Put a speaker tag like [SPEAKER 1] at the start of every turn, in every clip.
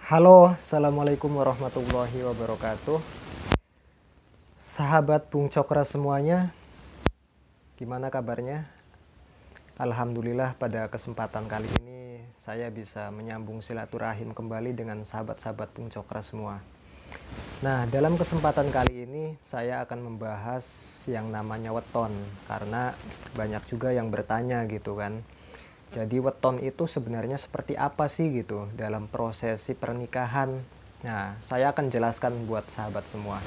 [SPEAKER 1] Halo, assalamualaikum warahmatullahi wabarakatuh. Sahabat Bung Cokra semuanya, gimana kabarnya? Alhamdulillah pada kesempatan kali ini saya bisa menyambung silaturahim kembali dengan sahabat-sahabat Bung Cokra semua. Nah, dalam kesempatan kali ini saya akan membahas yang namanya weton, karena banyak juga yang bertanya gitu kan. Jadi weton itu sebenarnya seperti apa sih gitu dalam prosesi pernikahan. Nah, saya akan jelaskan buat sahabat semua.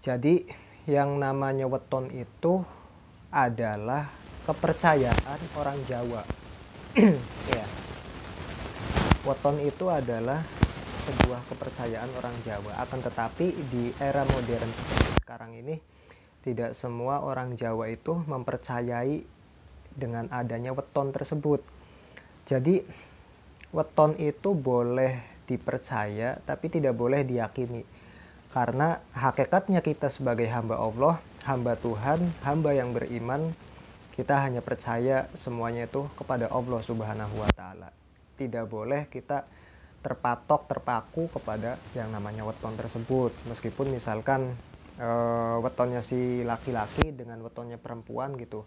[SPEAKER 1] Jadi yang namanya weton itu adalah kepercayaan orang Jawa. Ya, weton itu adalah sebuah kepercayaan orang Jawa. Akan tetapi di era modern seperti sekarang ini, tidak semua orang Jawa itu mempercayai dengan adanya weton tersebut. Jadi weton itu boleh dipercaya tapi tidak boleh diyakini, karena hakikatnya kita sebagai hamba Allah, hamba Tuhan, hamba yang beriman, kita hanya percaya semuanya itu kepada Allah Subhanahu wa Ta'ala. Tidak boleh kita terpaku kepada yang namanya weton tersebut. Meskipun misalkan wetonnya si laki-laki dengan wetonnya perempuan gitu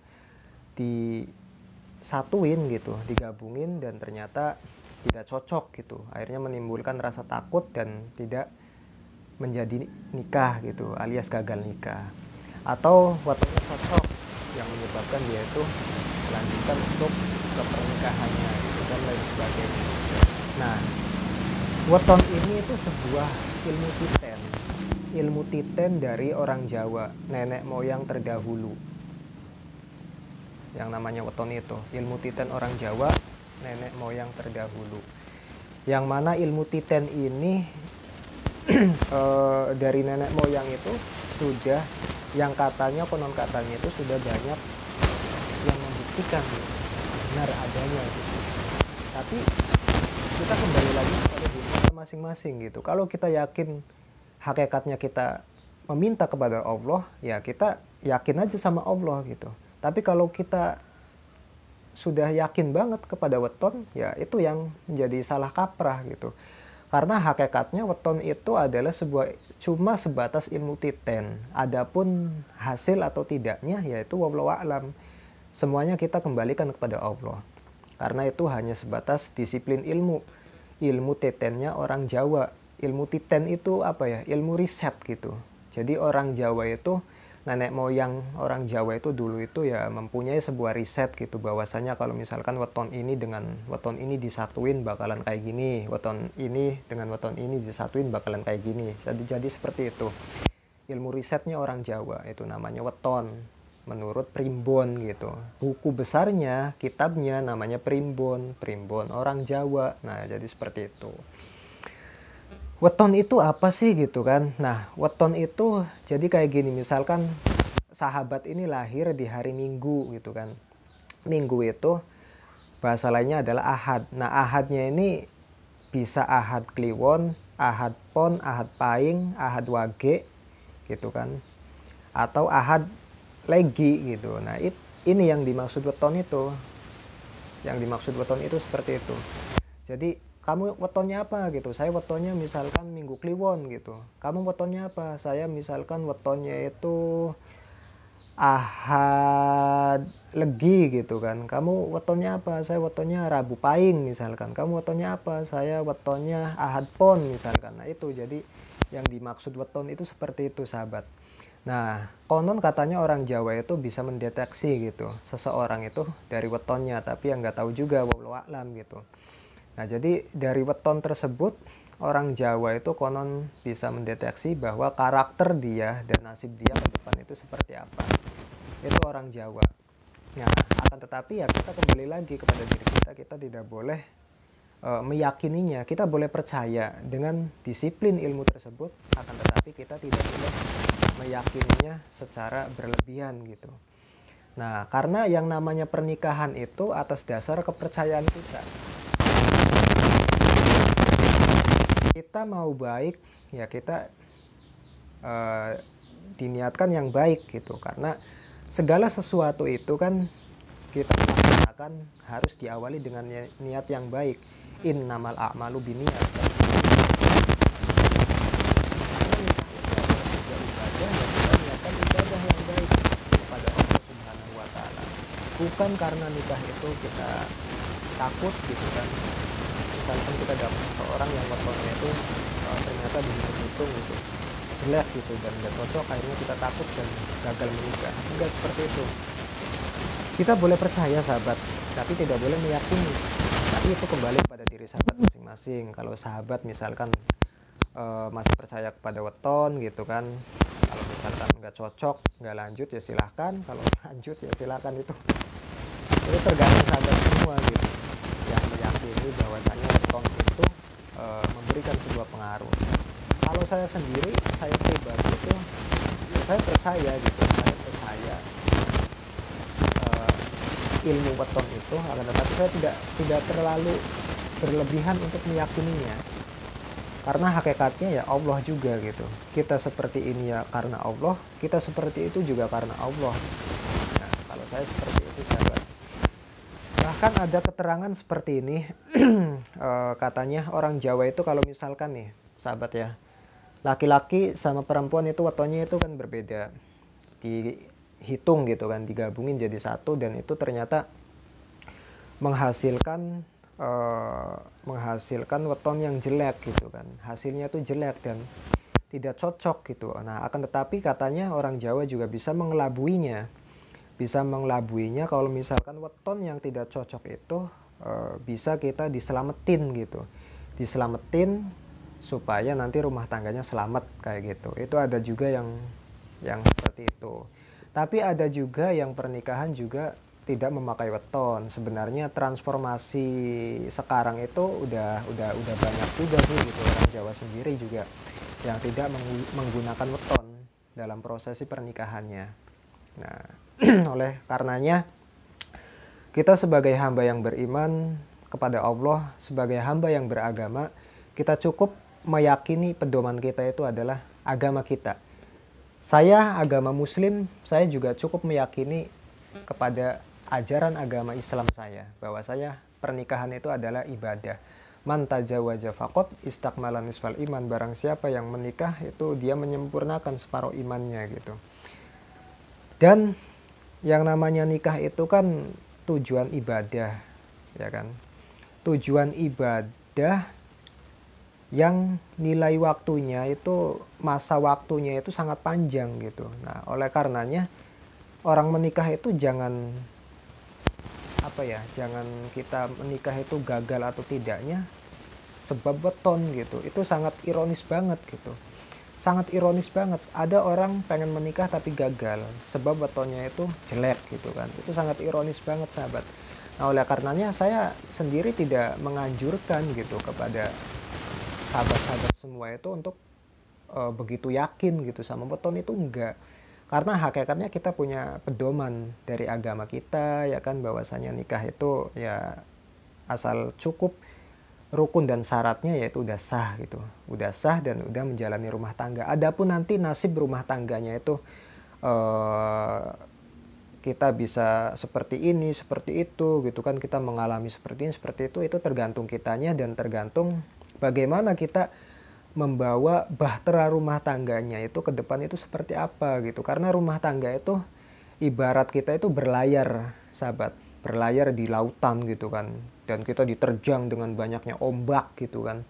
[SPEAKER 1] disatuin gitu, digabungin, dan ternyata tidak cocok gitu, akhirnya menimbulkan rasa takut dan tidak menjadi nikah gitu, alias gagal nikah. Atau wetonnya cocok yang menyebabkan dia itu melanjutkan untuk ke pernikahannya gitu, dan lain sebagainya. Nah, weton ini itu sebuah ilmu titen dari orang Jawa, nenek moyang terdahulu. Yang namanya weton itu ilmu titen orang Jawa, nenek moyang terdahulu, yang mana ilmu titen ini dari nenek moyang itu sudah, yang katanya, konon katanya itu sudah banyak yang membuktikan gitu, benar adanya gitu. Tapi kita kembali lagi kepada diri kita masing-masing gitu. Kalau kita yakin hakikatnya kita meminta kepada Allah, ya kita yakin aja sama Allah gitu. Tapi kalau kita sudah yakin banget kepada weton, ya itu yang menjadi salah kaprah gitu. Karena hakikatnya weton itu adalah cuma sebatas ilmu titen. Adapun hasil atau tidaknya yaitu wallahu a'lam. Semuanya kita kembalikan kepada Allah. Karena itu hanya sebatas disiplin ilmu. Ilmu titennya orang Jawa. Ilmu titen itu apa ya? Ilmu riset gitu. Jadi orang Jawa itu, nenek moyang orang Jawa itu dulu itu ya mempunyai sebuah riset gitu, bahwasanya kalau misalkan weton ini dengan weton ini disatuin bakalan kayak gini, weton ini dengan weton ini disatuin bakalan kayak gini. Jadi seperti itu. Ilmu risetnya orang Jawa itu namanya weton menurut primbon gitu. Buku besarnya, kitabnya namanya primbon orang Jawa. Nah, jadi seperti itu. Weton itu apa sih gitu kan? Nah, weton itu jadi kayak gini, misalkan sahabat ini lahir di hari Minggu gitu kan. Minggu itu bahasa lainnya adalah Ahad. Nah, Ahadnya ini bisa Ahad Kliwon, Ahad Pon, Ahad Paing, Ahad Wage gitu kan. Atau Ahad Legi gitu. Nah, ini yang dimaksud weton itu. Yang dimaksud weton itu seperti itu. Jadi kamu wetonnya apa gitu? Saya wetonnya misalkan Minggu Kliwon gitu. Kamu wetonnya apa? Saya misalkan wetonnya itu Ahad Legi gitu kan. Kamu wetonnya apa? Saya wetonnya Rabu Paing misalkan. Kamu wetonnya apa? Saya wetonnya Ahad Pon misalkan. Nah, itu jadi yang dimaksud weton itu seperti itu, sahabat. Nah, konon katanya orang Jawa itu bisa mendeteksi gitu seseorang itu dari wetonnya, tapi yang nggak tahu juga, wallahu a'lam gitu. Nah, jadi dari weton tersebut orang Jawa itu konon bisa mendeteksi bahwa karakter dia dan nasib dia ke depan itu seperti apa. Itu orang Jawa. Nah, akan tetapi ya kita kembali lagi kepada diri kita. Kita tidak boleh meyakininya. Kita boleh percaya dengan disiplin ilmu tersebut, akan tetapi kita tidak boleh meyakininya secara berlebihan gitu. Nah, karena yang namanya pernikahan itu atas dasar kepercayaan kita. Kita mau baik ya kita diniatkan yang baik gitu, karena segala sesuatu itu kan kita laksanakan harus diawali dengan niat yang baik. Innamal a'malu binniyat. bukan karena nikah itu kita takut gitu kan. Misalkan kita dapat seorang yang wetonnya itu ternyata dihitung-hitung gitu jelek gitu dan gak cocok, akhirnya kita takut dan gagal menikah. Enggak seperti itu. Kita boleh percaya sahabat, tapi tidak boleh meyakini. Tapi itu kembali pada diri sahabat masing-masing. Kalau sahabat misalkan masih percaya kepada weton gitu kan, kalau misalkan nggak cocok, nggak lanjut ya silahkan, kalau lanjut ya silahkan. Itu tergantung sahabat semua gitu yang meyakini bahwasanya weton itu memberikan sebuah pengaruh. Kalau saya sendiri, saya pribadi itu ya saya percaya gitu, saya percaya ilmu weton itu, akan tetapi saya tidak terlalu berlebihan untuk meyakininya. Karena hakikatnya ya Allah juga gitu. Kita seperti ini ya karena Allah, kita seperti itu juga karena Allah. Nah, kalau saya seperti itu sahabat. Bahkan ada keterangan seperti ini, katanya orang Jawa itu kalau misalkan nih sahabat ya, laki-laki sama perempuan itu wetonnya itu kan berbeda. Dihitung gitu kan, digabungin jadi satu dan itu ternyata menghasilkan weton yang jelek gitu kan. Hasilnya tuh jelek dan tidak cocok gitu. Nah, akan tetapi katanya orang Jawa juga bisa mengelabuinya. Bisa mengelabuinya kalau misalkan weton yang tidak cocok itu bisa kita diselamatin gitu. Diselamatin supaya nanti rumah tangganya selamat kayak gitu. Itu ada juga yang seperti itu. Tapi ada juga yang pernikahan juga tidak memakai weton. Sebenarnya transformasi sekarang itu udah banyak juga sih gitu, orang Jawa sendiri juga yang tidak menggunakan weton dalam prosesi pernikahannya. Nah, oleh karenanya kita sebagai hamba yang beriman kepada Allah, sebagai hamba yang beragama, kita cukup meyakini pedoman kita itu adalah agama kita. Saya agama Muslim, saya juga cukup meyakini kepada ajaran agama Islam saya, bahwa saya pernikahan itu adalah ibadah. Man tazawaja faqad istakmala nisfal iman. Barang siapa yang menikah itu dia menyempurnakan separuh imannya gitu. Dan yang namanya nikah itu kan tujuan ibadah, ya kan? Tujuan ibadah yang nilai waktunya itu, masa waktunya itu sangat panjang gitu. Nah, oleh karenanya orang menikah itu jangan jangan kita menikah itu gagal atau tidaknya sebab weton gitu. Itu sangat ironis banget gitu. Sangat ironis banget. Ada orang pengen menikah tapi gagal sebab wetonnya itu jelek gitu kan. Itu sangat ironis banget sahabat. Nah, oleh karenanya saya sendiri tidak menganjurkan gitu kepada sahabat-sahabat semua itu untuk begitu yakin gitu sama weton itu, enggak. Karena hakikatnya kita punya pedoman dari agama kita ya kan, bahwasanya nikah itu ya asal cukup rukun dan syaratnya yaitu udah sah gitu. Udah sah dan udah menjalani rumah tangga. Adapun nanti nasib rumah tangganya itu kita bisa seperti ini, seperti itu gitu kan, kita mengalami seperti ini, seperti itu tergantung kitanya dan tergantung bagaimana kita membawa bahtera rumah tangganya itu ke depan itu seperti apa gitu. Karena rumah tangga itu ibarat kita itu berlayar sahabat, berlayar di lautan gitu kan, dan kita diterjang dengan banyaknya ombak gitu kan,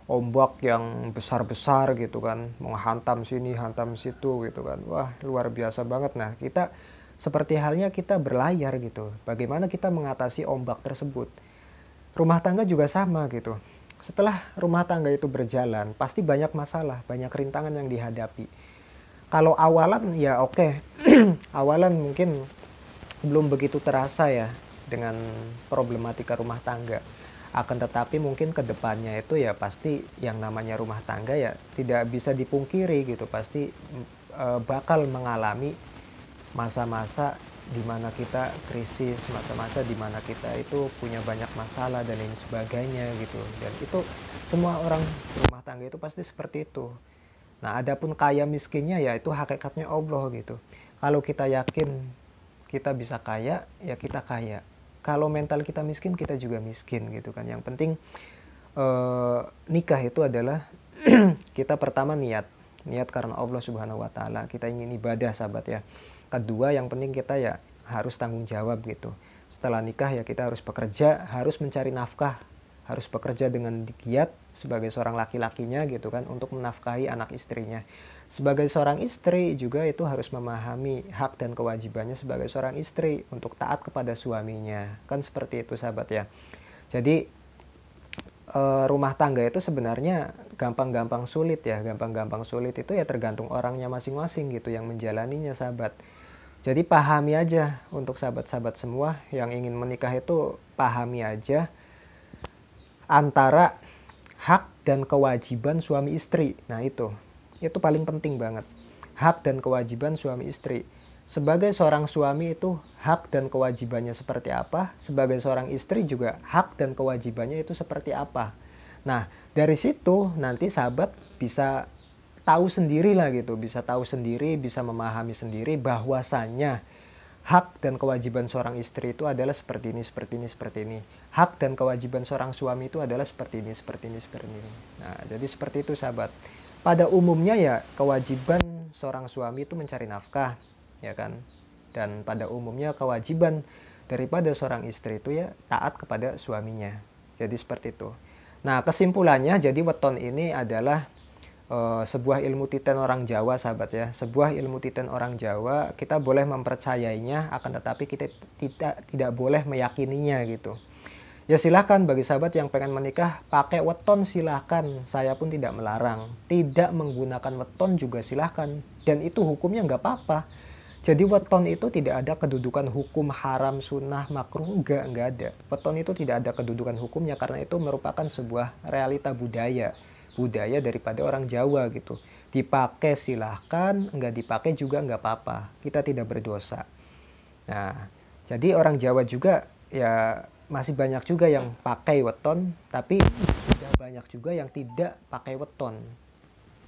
[SPEAKER 1] ombak yang besar-besar gitu kan, menghantam sini hantam situ gitu kan. Wah, luar biasa banget. Nah, kita seperti halnya kita berlayar gitu, bagaimana kita mengatasi ombak tersebut. Rumah tangga juga sama gitu. Setelah rumah tangga itu berjalan, pasti banyak masalah, banyak rintangan yang dihadapi. Kalau awalan ya oke. Awalan mungkin belum begitu terasa ya dengan problematika rumah tangga. Akan tetapi mungkin ke depannya itu ya pasti yang namanya rumah tangga ya tidak bisa dipungkiri gitu. Pasti bakal mengalami masa-masa di mana kita krisis, masa-masa di mana kita itu punya banyak masalah dan lain sebagainya gitu. Dan itu semua orang rumah tangga itu pasti seperti itu. Nah, adapun kaya miskinnya ya itu hakikatnya Allah gitu. Kalau kita yakin kita bisa kaya, ya kita kaya. Kalau mental kita miskin, kita juga miskin gitu kan. Yang penting nikah itu adalah kita pertama niat karena Allah Subhanahu wa taala. Kita ingin ibadah sahabat ya. Kedua, yang penting kita ya harus tanggung jawab gitu. Setelah nikah ya kita harus bekerja, harus mencari nafkah, harus bekerja dengan giat sebagai seorang laki-lakinya gitu kan, untuk menafkahi anak istrinya. Sebagai seorang istri juga itu harus memahami hak dan kewajibannya sebagai seorang istri untuk taat kepada suaminya. Kan seperti itu sahabat ya. Jadi rumah tangga itu sebenarnya gampang-gampang sulit ya. Gampang-gampang sulit itu ya tergantung orangnya masing-masing gitu yang menjalaninya sahabat. Jadi pahami aja untuk sahabat-sahabat semua yang ingin menikah itu, pahami aja antara hak dan kewajiban suami istri. Nah itu paling penting banget. Hak dan kewajiban suami istri. Sebagai seorang suami itu hak dan kewajibannya seperti apa, sebagai seorang istri juga hak dan kewajibannya itu seperti apa. Nah, dari situ nanti sahabat bisa tahu sendiri lah gitu, bisa tahu sendiri, bisa memahami sendiri bahwasannya hak dan kewajiban seorang istri itu adalah seperti ini, seperti ini, seperti ini. Hak dan kewajiban seorang suami itu adalah seperti ini, seperti ini, seperti ini. Nah, jadi seperti itu sahabat. Pada umumnya ya kewajiban seorang suami itu mencari nafkah, ya kan? Dan pada umumnya kewajiban daripada seorang istri itu ya taat kepada suaminya. Jadi seperti itu. Nah, kesimpulannya jadi weton ini adalah sebuah ilmu titen orang Jawa sahabat ya. Sebuah ilmu titen orang Jawa, kita boleh mempercayainya, akan tetapi kita tidak boleh meyakininya gitu. Ya silahkan bagi sahabat yang pengen menikah pakai weton silahkan, saya pun tidak melarang. Tidak menggunakan weton juga silahkan, dan itu hukumnya nggak apa-apa. Jadi weton itu tidak ada kedudukan hukum haram, sunnah, makruh, nggak ada. Weton itu tidak ada kedudukan hukumnya karena itu merupakan sebuah realita budaya daripada orang Jawa gitu. Dipakai silahkan, nggak dipakai juga nggak apa-apa. Kita tidak berdosa. Nah, jadi orang Jawa juga ya masih banyak juga yang pakai weton, tapi sudah banyak juga yang tidak pakai weton.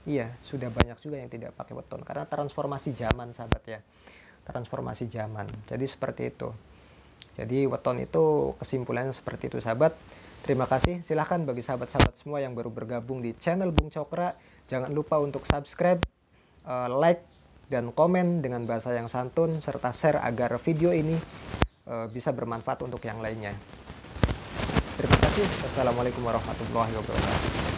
[SPEAKER 1] Iya, sudah banyak juga yang tidak pakai weton karena transformasi zaman sahabat ya. Transformasi zaman. Jadi seperti itu. Jadi weton itu kesimpulannya seperti itu sahabat. Terima kasih. Silahkan bagi sahabat-sahabat semua yang baru bergabung di channel Bung Cokra, jangan lupa untuk subscribe, like, dan komen dengan bahasa yang santun, serta share agar video ini bisa bermanfaat untuk yang lainnya. Terima kasih. Wassalamualaikum warahmatullahi wabarakatuh.